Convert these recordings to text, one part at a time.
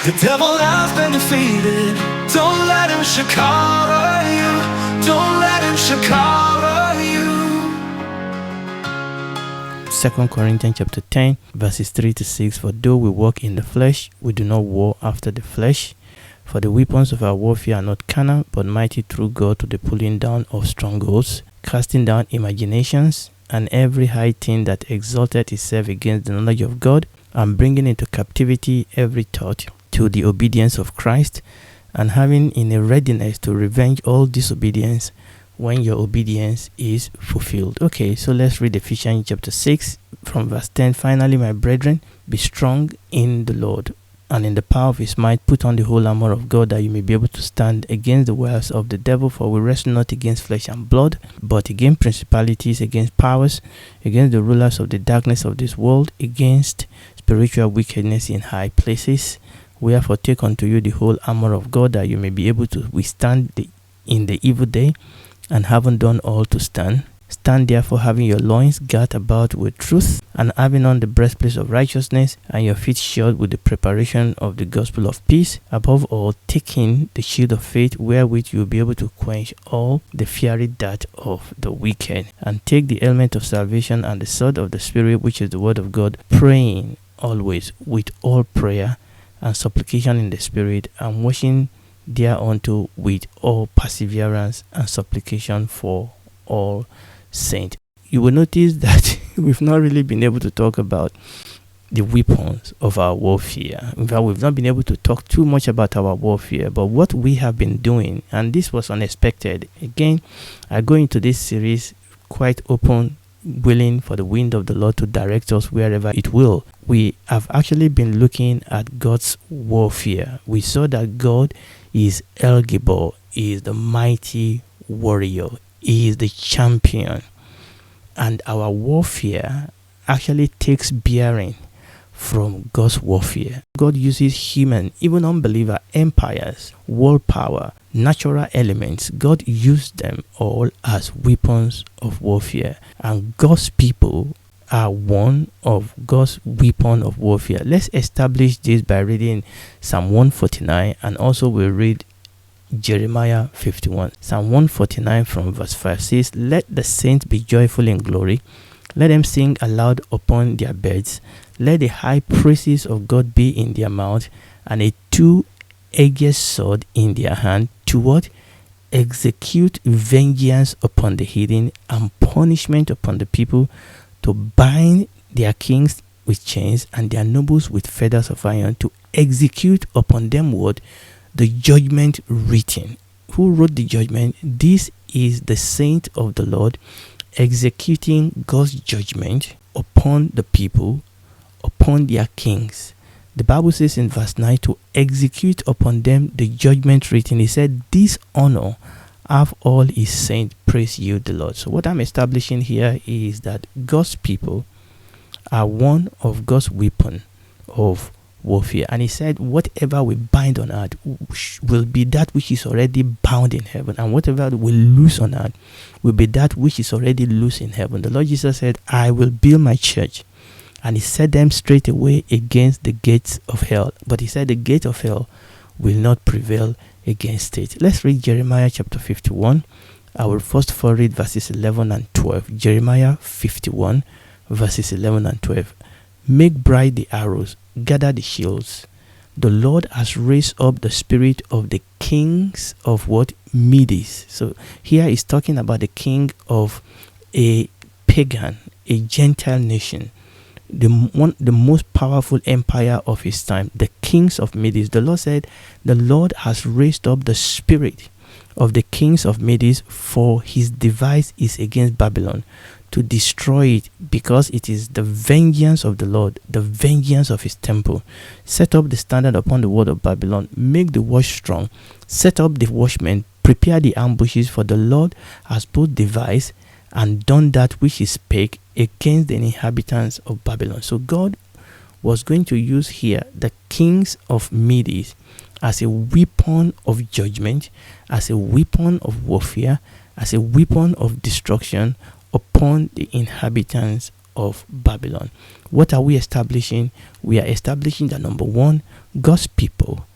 The devil has been defeated. Don't let him shakara you. Don't let him shakara you. 2 Corinthians chapter 10 verses 3 to 6. For though we walk in the flesh, we do not war after the flesh. For the weapons of our warfare are not carnal, but mighty through God to the pulling down of strongholds, casting down imaginations, and every high thing that exalted itself against the knowledge of God, and bringing into captivity every thought to the obedience of Christ, and having in a readiness to revenge all disobedience when your obedience is fulfilled. Okay, so let's read Ephesians chapter 6 from verse 10. Finally, my brethren, be strong in the Lord and in the power of his might. Put on the whole armor of God, that you may be able to stand against the wiles of the devil. For we wrestle not against flesh and blood, but against principalities, against powers, against the rulers of the darkness of this world, against spiritual wickedness in high places. Wherefore take unto you the whole armor of God, that you may be able to withstand in the evil day, and having done all to stand. Stand therefore, having your loins girt about with truth, and having on the breastplate of righteousness, and your feet shod with the preparation of the gospel of peace. Above all, taking the shield of faith, wherewith you will be able to quench all the fiery dart of the wicked. And take the helmet of salvation and the sword of the Spirit, which is the word of God, praying always with all prayer and supplication in the Spirit, and watching thereunto with all perseverance and supplication for all saints. You will notice that we've not really been able to talk about the weapons of our warfare. In fact, we've not been able to talk too much about our warfare, but what we have been doing, and this was unexpected. Again, I go into this series quite open, willing for the wind of the Lord to direct us wherever it will. We have actually been looking at God's warfare. We saw that God is El Gibor, he is the mighty warrior, he is the champion, and our warfare actually takes bearing from God's warfare. God uses human, even unbeliever empires, world power, natural elements. God used them all as weapons of warfare, and God's people are one of God's weapon of warfare. Let's establish this by reading Psalm 149, and also we'll read Jeremiah 51. Psalm 149 from verse 5 says, Let the saints be joyful in glory, let them sing aloud upon their beds, let the high praises of God be in their mouth, and a two-edged sword in their hand, to what? Execute vengeance upon the hidden, and punishment upon the people, to bind their kings with chains and their nobles with fetters of iron, to execute upon them what? The judgment written. Who wrote the judgment? This is the saint of the Lord, executing God's judgment upon the people, upon their kings. The Bible says in verse 9, to execute upon them the judgment written. He said, this honor have all his saints, praise you the Lord. So what I'm establishing here is that God's people are one of God's weapon of warfare. And he said, whatever we bind on earth will be that which is already bound in heaven, and whatever we loose on earth will be that which is already loose in heaven. The Lord Jesus said, I will build my church, and he set them straight away against the gates of hell. But he said the gate of hell will not prevail against it. Let's read Jeremiah chapter 51. I will first of all read verses 11 and 12. Jeremiah 51 verses 11 and 12. Make bright the arrows, gather the shields. The Lord has raised up the spirit of the kings of what? Medes. So here he's talking about the king of a pagan, a Gentile nation, the most powerful empire of his time, the kings of Medes. The Lord said, the Lord has raised up the spirit of the kings of Medes, for his device is against Babylon, to destroy it, because it is the vengeance of the Lord, the vengeance of his temple. Set up the standard upon the wall of Babylon, make the watch strong, set up the watchmen, prepare the ambushes, for the Lord has both devised and done that which he spake against the inhabitants of Babylon. So God was going to use here the kings of Medes as a weapon of judgment, as a weapon of warfare, as a weapon of destruction upon the inhabitants of Babylon. What are we establishing? We are establishing that number one, God's people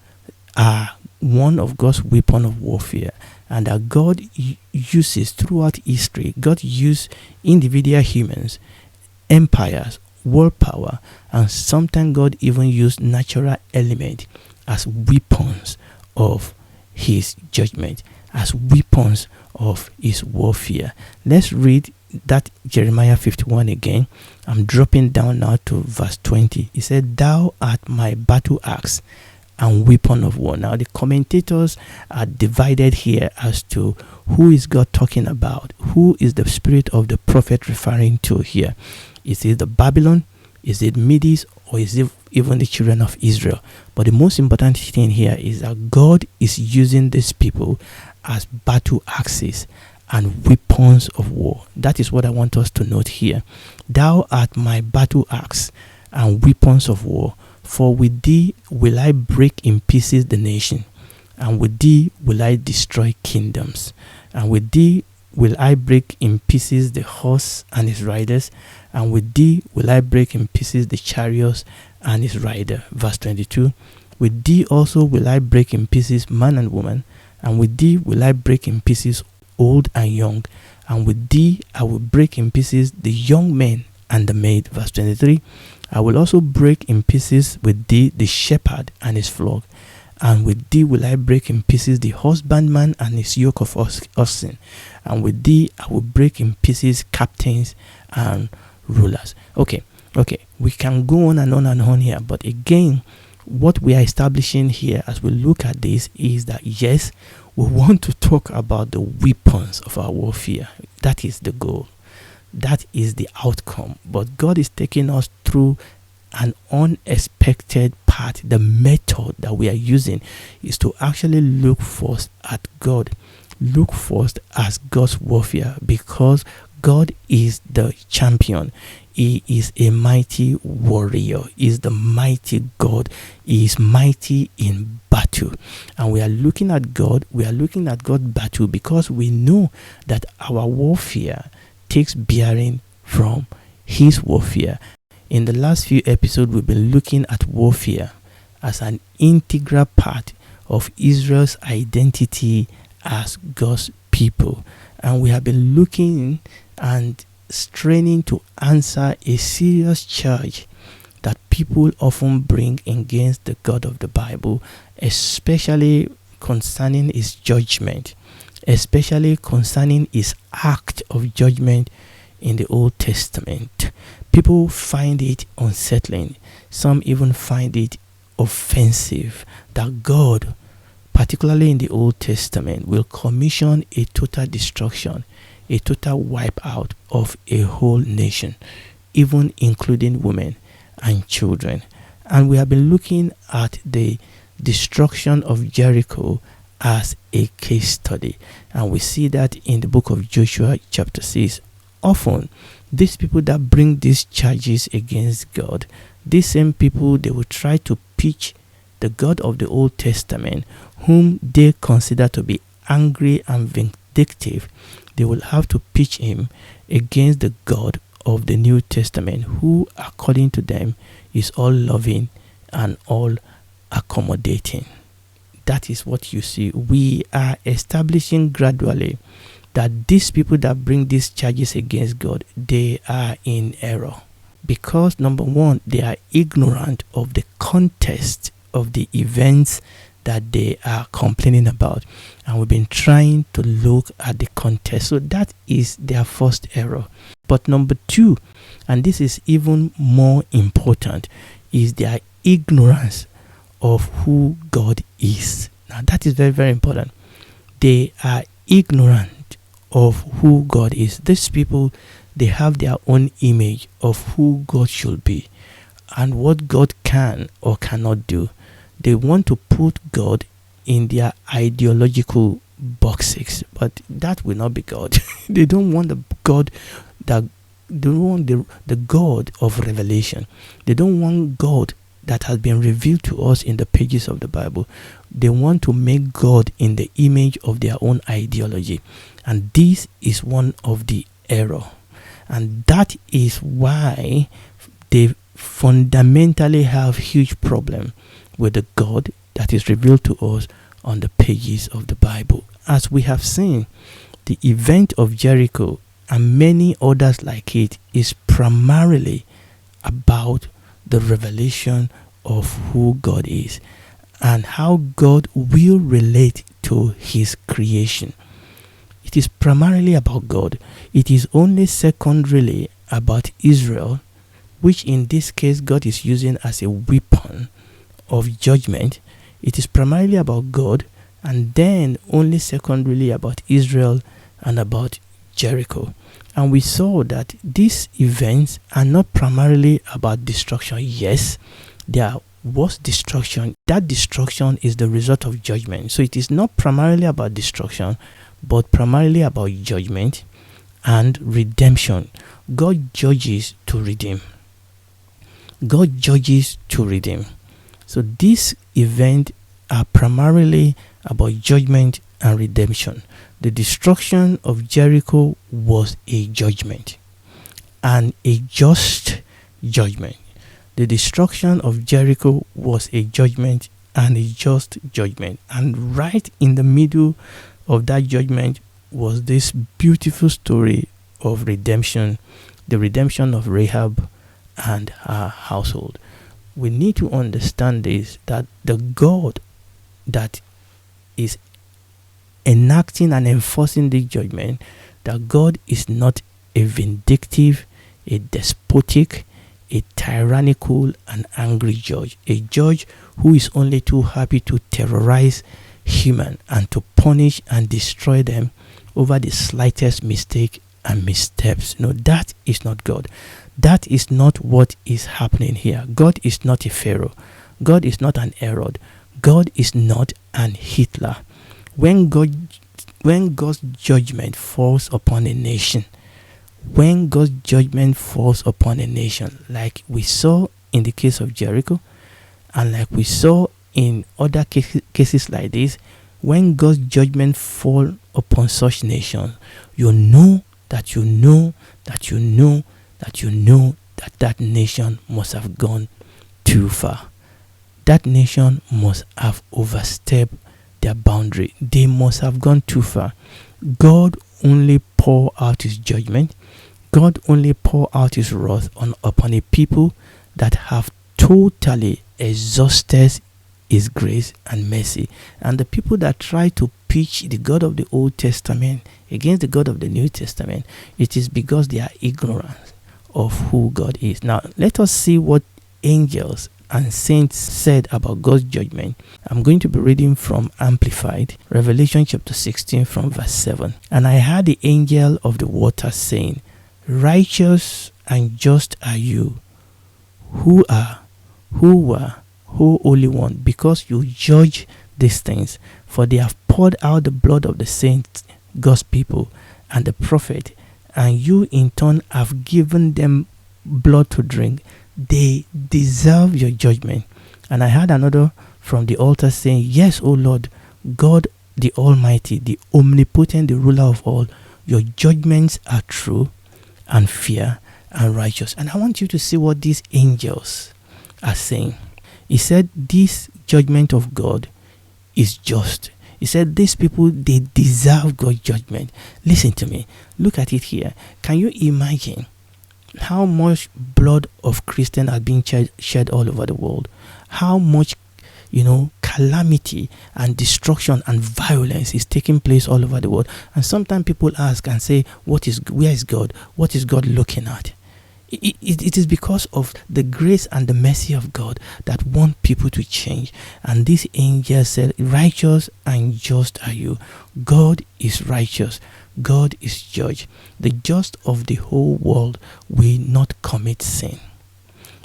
are one of God's weapon of warfare, and that God uses throughout history. God used individual humans, empires, world power, and sometimes God even used natural element as weapons of his judgment, as weapons of his warfare. Let's read that Jeremiah 51 again. I'm dropping down now to verse 20. He said, "Thou art my battle axe and weapon of war." Now the commentators are divided here as to who is God talking about, who is the spirit of the prophet referring to here. Is it the Babylon, is it Medes, or is it even the children of Israel? But the most important thing here is that God is using these people as battle axes and weapons of war. That is what I want us to note here. "Thou art my battle axe and weapons of war, for with thee will I break in pieces the nation, and with thee will I destroy kingdoms, and with thee will I break in pieces the horse and his riders, and with thee will I break in pieces the chariots and his rider." Verse 22, "With thee also will I break in pieces man and woman, and with thee will I break in pieces old and young, and with thee I will break in pieces the young men and the maid." Verse 23, "I will also break in pieces with thee the shepherd and his flock, and with thee will I break in pieces the husbandman and his yoke of oxen, and with thee I will break in pieces captains and rulers." Okay, we can go on and on and on here, but again, what we are establishing here as we look at this is that yes, we want to talk about the weapons of our warfare. That is the goal. That is the outcome. But God is taking us through an unexpected path. The method that we are using is to actually look first at God. Look first as God's warfare, because God is the champion. He is a mighty warrior. He is the mighty God. He is mighty in battle. And we are looking at God. We are looking at God's battle because we know that our warfare takes bearing from his warfare. In the last few episodes, we've been looking at warfare as an integral part of Israel's identity as God's people. And we have been looking and straining to answer a serious charge that people often bring against the God of the Bible, especially concerning his judgment, especially concerning his act of judgment in the Old Testament. People find it unsettling. Some even find it offensive that God, particularly in the Old Testament, will commission a total destruction, a total wipe out of a whole nation, even including women and children. And we have been looking at the destruction of Jericho as a case study, and we see that in the book of Joshua chapter 6. Often these people that bring these charges against God, these same people, they will try to pitch the God of the Old Testament, whom they consider to be angry and vindictive. They will have to pitch him against the God of the New Testament, who according to them is all loving and all accommodating. That is what you see. We are establishing gradually that these people that bring these charges against God, they are in error. Because number one, they are ignorant of the context of the events that they are complaining about. And we've been trying to look at the context. So that is their first error. But number two, and this is even more important, is their ignorance of who God is. Now that is very, very important. They are ignorant of who God is. These people, they have their own image of who God should be and what God can or cannot do. They want to put God in their ideological boxes, but that will not be God. They don't want the God that they don't want the God of revelation. They don't want God that has been revealed to us in the pages of the Bible. They want to make God in the image of their own ideology. And this is one of the error. And that is why they fundamentally have huge problem with the God that is revealed to us on the pages of the Bible. As we have seen, the event of Jericho and many others like it is primarily about the revelation of who God is and how God will relate to his creation. It is primarily about God. It is only secondarily about Israel, which in this case God is using as a weapon of judgment. It is primarily about God, and then only secondarily about Israel and about Jericho. And we saw that these events are not primarily about destruction. Yes, there was destruction. That destruction is the result of judgment. So it is not primarily about destruction, but primarily about judgment and redemption. God judges to redeem. God judges to redeem. So these events are primarily about judgment and redemption. The destruction of Jericho was a judgment, and a just judgment. The destruction of Jericho was a judgment and a just judgment. And right in the middle of that judgment was this beautiful story of redemption, the redemption of Rahab and her household. We need to understand this, that the God that is enacting and enforcing the judgment, that God is not a vindictive, a despotic, a tyrannical and angry judge, a judge who is only too happy to terrorize human and to punish and destroy them over the slightest mistake and missteps. No, that is not God. That is not what is happening here. God is not a Pharaoh. God is not an Herod. God is not an Hitler. When God's judgment falls upon a nation, like we saw in the case of Jericho, and like we saw in other cases like this, when God's judgment fall upon such nations, you know that that nation must have gone too far. That nation must have overstepped their boundary. They must have gone too far. God only pour out his judgment. God only pour out his wrath upon a people that have totally exhausted his grace and mercy. And the people that try to pitch the God of the Old Testament against the God of the New Testament, it is because they are ignorant of who God is. Now, let us see what angels and saints said about God's judgment. I'm going to be reading from Amplified, Revelation chapter 16 from verse 7. And I heard the angel of the water saying, righteous and just are you, who were, Holy One, because you judge these things. For they have poured out the blood of the saints, God's people, and the prophet, and you in turn have given them blood to drink. They deserve your judgment. And I heard another from the altar saying, yes, O Lord, God the Almighty, the omnipotent, the ruler of all, your judgments are true and fair and righteous. And I want you to see what these angels are saying. He said, this judgment of God is just. He said, these people, they deserve God's judgment. Listen to me. Look at it here. Can you imagine how much blood of Christians are being shed all over the world? How much, calamity and destruction and violence is taking place all over the world? And sometimes people ask and say, where is God? What is God looking at? It is because of the grace and the mercy of God that want people to change. And this angel said, righteous and just are you. God is righteous. God is judge. The judge of the whole world will not commit sin.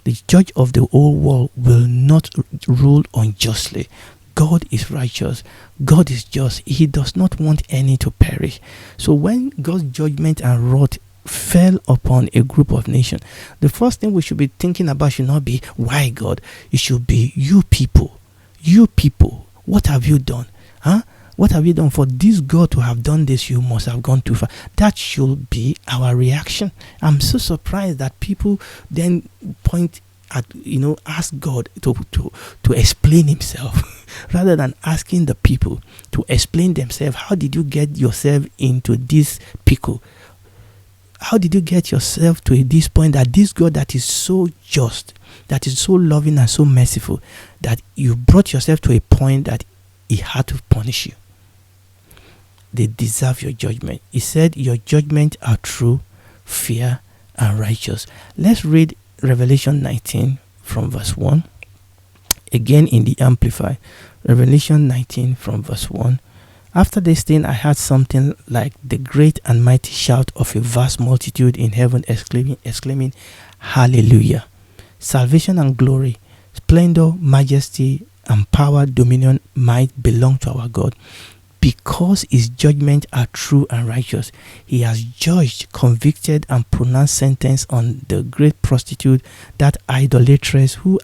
The judge of the whole world will not rule unjustly. God is righteous. God is just. He does not want any to perish. So when God's judgment and wrath fell upon a group of nations, the first thing we should be thinking about should not be why God. It should be you people. You people, what have you done? What have you done? For this God to have done this, you must have gone too far. That should be our reaction. I'm so surprised that people then point ask God to explain himself rather than asking the people to explain themselves. How did you get yourself into this pickle? How did you get yourself to this point that this God that is so just, that is so loving and so merciful, that you brought yourself to a point that he had to punish you? They deserve your judgment. He said your judgments are true, fair, and righteous. Let's read Revelation 19 from verse 1. Again in the Amplified. Revelation 19 from verse 1. After this thing I heard something like the great and mighty shout of a vast multitude in heaven exclaiming, Hallelujah! Salvation and glory, splendor, majesty, and power, dominion, might belong to our God. Because his judgments are true and righteous, he has judged, convicted, and pronounced sentence on the great prostitute, that idolatress who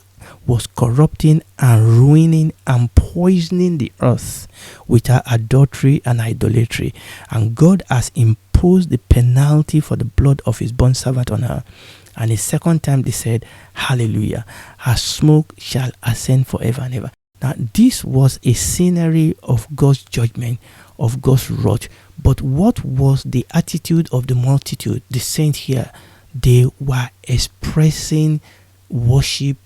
was corrupting and ruining and poisoning the earth with her adultery and idolatry. And God has imposed the penalty for the blood of his bondservant on her. And a second time they said, Hallelujah! Her smoke shall ascend forever and ever. Now, this was a scenery of God's judgment, of God's wrath. But what was the attitude of the multitude, the saints here? They were expressing worship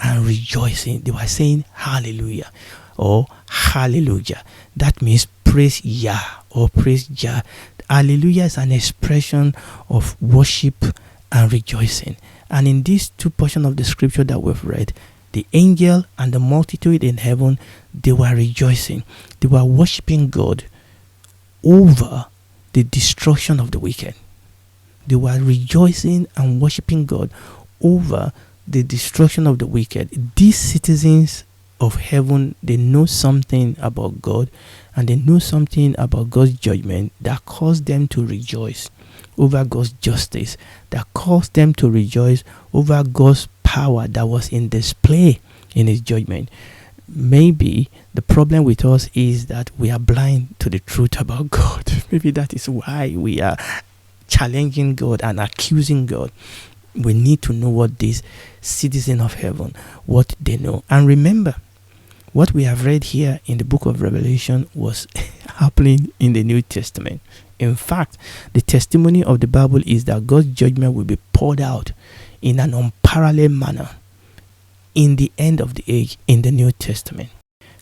and rejoicing. They were saying Hallelujah or Hallelujah. That means praise Yah or praise Jah. Hallelujah is an expression of worship and rejoicing. And in these two portions of the scripture that we've read, the angel and the multitude in heaven, they were rejoicing. They were worshiping God over the destruction of the wicked. They were rejoicing and worshiping God over the destruction of the wicked. These citizens of heaven, they know something about God, and they know something about God's judgment that caused them to rejoice over God's justice, that caused them to rejoice over God's power that was in display in his judgment. Maybe the problem with us is that we are blind to the truth about God. Maybe that is why we are challenging God and accusing God. We need to know what these citizens of heaven, what they know. And remember, what we have read here in the book of Revelation was happening in the New Testament. In fact, the testimony of the Bible is that God's judgment will be poured out in an unparalleled manner in the end of the age in the New Testament.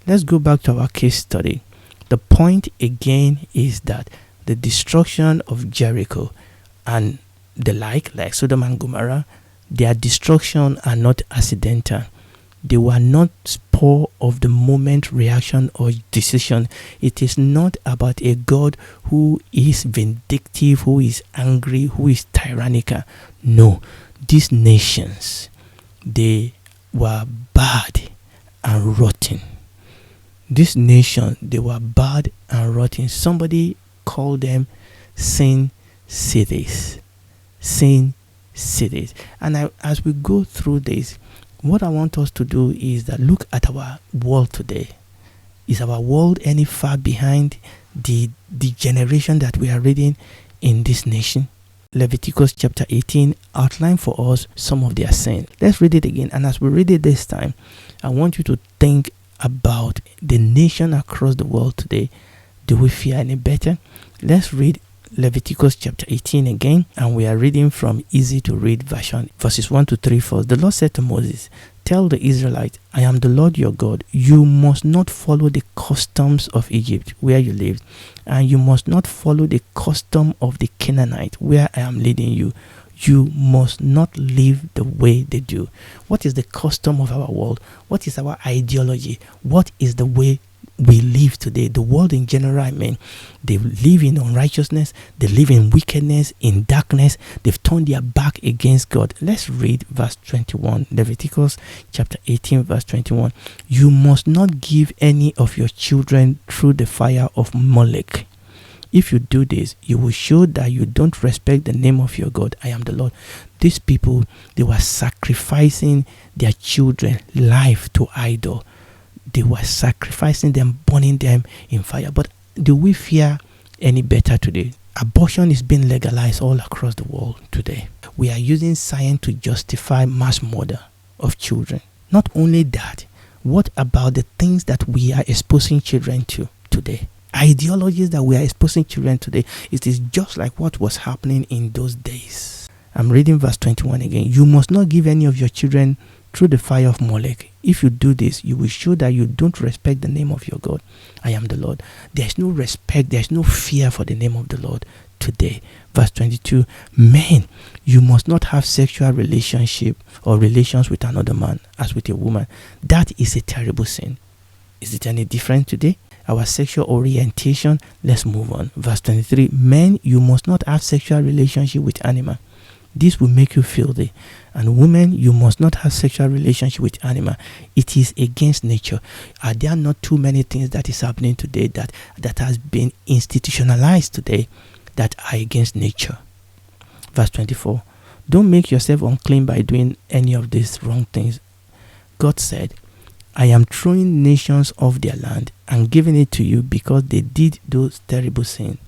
Let's go back to our case study. The point again is that the destruction of Jericho and the like Sodom and Gomorrah, their destruction are not accidental. They were not spur of the moment reaction or decision. It is not about a God who is vindictive, who is angry, who is tyrannical. No, these nations, they were bad and rotten. This nation, they were bad and rotten. Somebody called them sin cities. Sin cities. And as we go through this, what I want us to do is that look at our world today. Is our world any far behind the generation that we are reading in this nation? Leviticus chapter 18 outline for us some of their sin. Let's read it again. And as we read it this time, I want you to think about the nation across the world today. Do we fear any better? Let's read Leviticus chapter 18 again, and we are reading from easy to read version, verses 1 to 3 first. The Lord said to Moses, "Tell the Israelites, I am the Lord your God. You must not follow the customs of Egypt where you lived, and you must not follow the custom of the Canaanite where I am leading you. You must not live the way they do." What is the custom of our world? What is our ideology? What is the way we live today? The world in general, I mean, they live in unrighteousness, they live in wickedness, in darkness. They've turned their back against God. Let's read verse 21, Leviticus chapter 18 verse 21. "You must not give any of your children through the fire of Molech. If you do this, you will show that you don't respect the name of your God. I am the Lord." These people, they were sacrificing their children life to idol. They were sacrificing them, burning them in fire. But do we fear any better today? Abortion is being legalized all across the world today. We are using science to justify mass murder of children. Not only that, what about the things that we are exposing children to today? Ideologies that we are exposing children today. It is just like what was happening in those days. I'm reading verse 21 again. You must not give any of your children through the fire of Molech. If you do this, you will show that you don't respect the name of your God. I am the Lord. There's no respect, there's no fear for the name of the Lord today. Verse 22, men, you must not have sexual relationship or relations with another man as with a woman. That is a terrible sin. Is it any different today? Our sexual orientation. Let's move on. Verse 23, men, you must not have sexual relationship with animal. This will make you filthy. And women, you must not have sexual relationship with animal. It is against nature. Are there not too many things that is happening today that has been institutionalized today that are against nature? Verse 24, don't make yourself unclean by doing any of these wrong things. God said, I am throwing nations off their land and giving it to you because they did those terrible sins.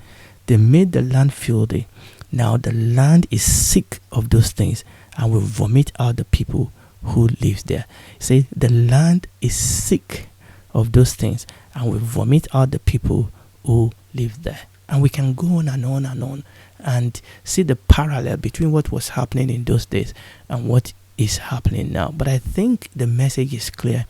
They made the land filthy. Now the land is sick of those things and will vomit out the people who live there. Say the land is sick of those things and will vomit out the people who live there. And we can go on and on and on and see the parallel between what was happening in those days and what is happening now. But I think the message is clear.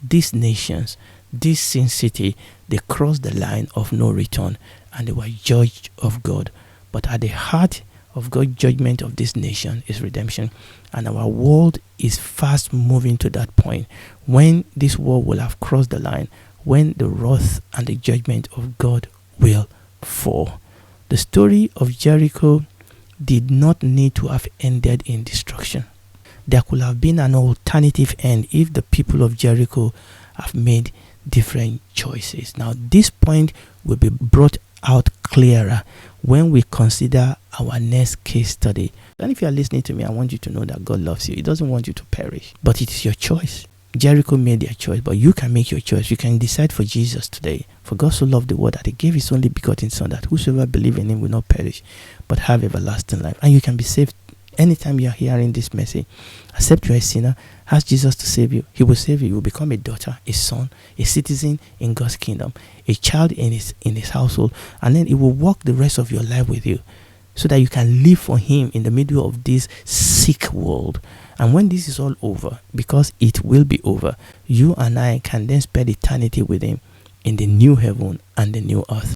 These nations, this sin city, they crossed the line of no return and they were judged of God. But at the heart of God's judgment of this nation is redemption. And our world is fast moving to that point when this world will have crossed the line, when the wrath and the judgment of God will fall. The story of Jericho did not need to have ended in destruction. There could have been an alternative end if the people of Jericho have made different choices. Now, this point will be brought out clearer when we consider our next case study. And if you are listening to me, I want you to know that God loves you. He doesn't want you to perish, but it is your choice. Jericho made their choice, but you can make your choice. You can decide for Jesus today. For God so loved the world that he gave his only begotten son, that whosoever believes in him will not perish but have everlasting life. And you can be saved anytime you are hearing this message. Accept you are a sinner, ask Jesus to save you. He will save you. You will become a daughter, a son, a citizen in God's kingdom, a child in his household, and then he will walk the rest of your life with you so that you can live for him in the middle of this sick world. And when this is all over, because it will be over, you and I can then spend eternity with him in the new heaven and the new earth.